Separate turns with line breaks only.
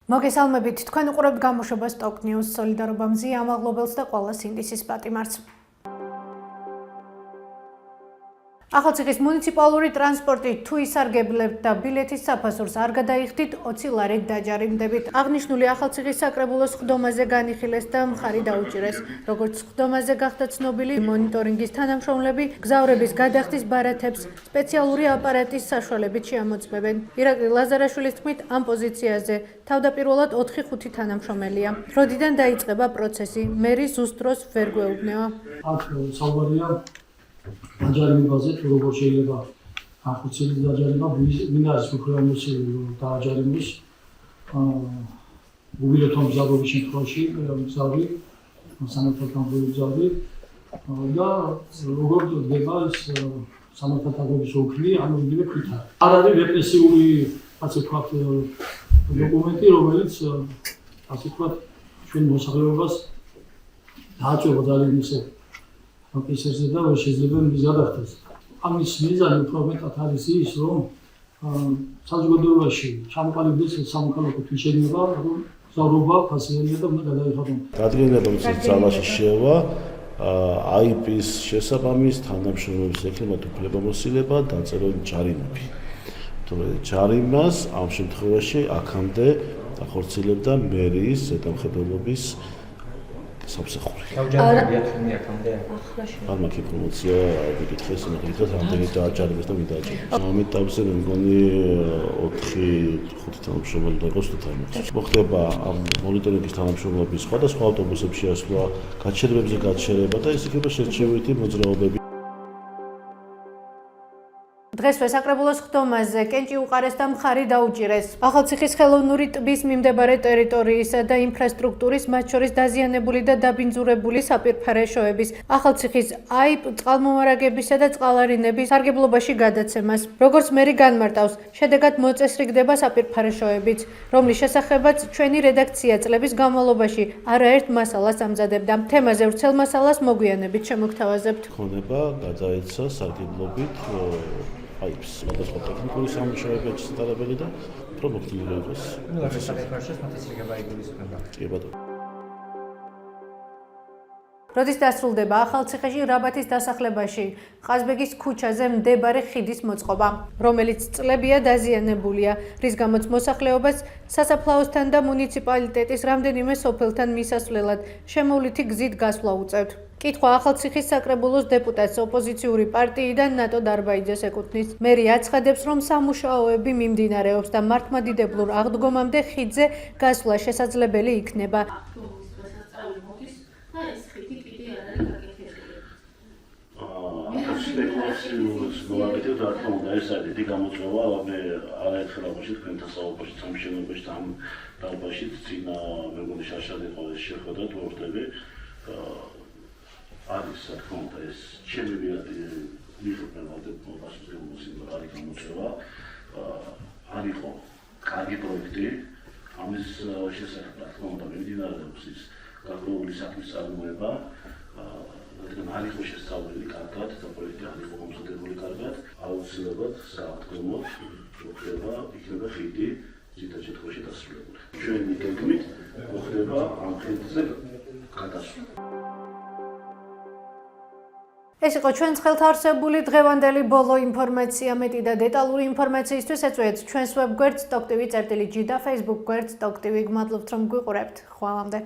მოგესალმებით, თქვენ უყურებთ გამოშვებას Top News სოლიდარობა მზია ამაღლობელს და ყველა სინდისის პატიმარს. ახალციხის მუნიციპალური ტრანსპორტი თუ ისარგებლებთ და ბილეთის საფასურს არ გადაიხდით 20 ლარით დაჯარიმდებით. აღნიშნული ახალციხის საკრებულოს ხდომაზე განიხილეს და მხარი დაუჭირეს. როგორც ხდომაზე გახდა ცნობილი, მონიტორინგის თანამშრომლები გზავრების გადახდის ბარათებს სპეციალური აპარატის საშუალებით შეამოწმებენ. ირაკლი ლაზარაშვილის თქმით, ამ პოზიციაზე თავდაპირველად 4-5 თანამშრომელია. როდიდან დაიწყება პროცესი, მერი ზუსტ დროს ვერ გვეუბნება.
აქ საუბარია დაჯარიმებაზე, თუ როგორ შეიძლება ახორციელოს დაჯარიმა, ვინ არის უფლებამოსილი დააჯარიმოს უვილოთო მგზავრობის შემთხვევაში, მგზავრი, სამართალდამტვერი მგზავრი და როგორ დგება ეს სამართალდამტვერის ოფლი, ანუ იგივე ქვითა. არ არის რეპრესიული, ასე ვთქვათ, დოკუმენტი, რომელიც ასე ვთქვათ, ჩვენ მოსახლეობას დააწვევა ძალიან ისე ოფისერზე და შეიძლება მის გადახდეს. ამის მიზანი უფრო მეტად არის ის, რომ საზოგადოებაში ჩამოყალიბდეს სამოქალაქო თვითშეგნება, რომ მგზავრობა ფასიანია და უნდა გადაიხადოს.
დადგენა რომ ძალაში შევა IP-ის შესაბამის თანამშრომლობის ექიმად უფლებამოსილება დაწერილი ჯარიმები. თუმცა ჯარიმას ამ შემთხვევაში აქამდე ახორციელებდა მერიის ზედამხედველობის სამსახური.
გაუჯარებია თქვენი აქამდე?
არ მაქვს ინფორმაცია, გიკითხეს, მოგიხსენებთ რამდენი დააჯარიმეს და ვინ დააჯარიმეს. ამ ეტაპზე მე მგონი 4-5 თანამშრომელი და იყოს თვითონ. მოხდება ამ მონიტორინგის თანამშრომლობის სხვადასხვა ავტობუსებში ასვლა, გაჩერებებზე გაჩერება და ეს იქნება შერჩევითი მოძრაობები.
დღესვე საკრებულოს ხდომაზე კენჭი უყარეს და მხარი დაუჭირეს. ახალციხის ხელოვნური ტბის მიმდებარე ტერიტორიისა და ინფრასტრუქტურის, მათ შორის დაზიანებული და დაბინძურებული საპირფარეშოების, ახალციხის აიპ წყალმომარაგებისა და წყალარინების სარგებლობაში გადაცემას. როგორც მერი განმარტავს, შედეგად მოწესრიგდება საპირფარეშოებიც, რომლის შესახებაც ჩვენი რედაქცია წლების განმავლობაში არაერთ მასალას ამზადებდა. თემაზე ვრცელ მასალას მოგვიანებით შემოგთავაზებთ.
ქონება გადაეცა სარგებლობით აიპს, სხვადასხვა ტექნიკური სამუშაოებია შესაძლებელი და უფრო მოხდილი იყოს.
ნუ საფრთხეში მათიცილება იგულისხმება.
კი ბატონო.
როდის დასრულდება ახალციხეში რაბათის დასახლებაში ყაზბეგის ქუჩაზე მდებარე ხიდის მოწყობა, რომელიც წლებია დაზიანებულია, რის გამოც მოსახლეობას სასაფლაოსთან და მუნიციპალიტეტის რამდენიმე სოფელთან მისასვლელად შემოვლითი გზით გასვლა უწევთ. კითხვა ახალციხის საკრებულოს დეპუტატს ოპოზიციური პარტიიდან ნატო დარბაიძეს ეკუთვნის. მერი აცხადებს, რომ სამუშაოები მიმდინარეობს და მართლმადიდებლურ აღდგომამდე ხიდზე გასვლა შესაძლებელი იქნება.
მოვაკეთებთ რა თქმა უნდა ეს არის დიდი გამოწვევა მე არაერთხელ აღნიშნე თქვენთან საუბარში სამშენებლობაში და ამ დარბაზში წინა მეგონი შაშად იყო ეს შეხვედრა თუ ვორდები არის რა თქმა უნდა ეს ჩემი მიხედვით პასუხისმგებლობის არის გამოწვევა არ იყო კარგი პროექტი ამის შესახებ რა თქმა უნდა მიმდინარეობს ის გარკვეული საქმის წარმოება რადგან არ იყო შესწავლილი კარგად და პროექტი არ იყო მომზადებული კარგად, აუცილებლად საავტომობილო მოხდება იქნება ხიდი ზედა შემთხვევაში დასრულებული. ჩვენი გეგმით მოხდება ამ ხიდზე გადასვლა.
ეს იყო ჩვენს ხელთაარსებული დღევანდელი ბოლო ინფორმაცია. მეტი და დეტალური ინფორმაციისთვის ეწვიეთ ჩვენს ვებგვერდს TokTV-G და Facebook გვერდს TokTV. გმადლობთ რომ გვიყურებთ. ხვალამდე.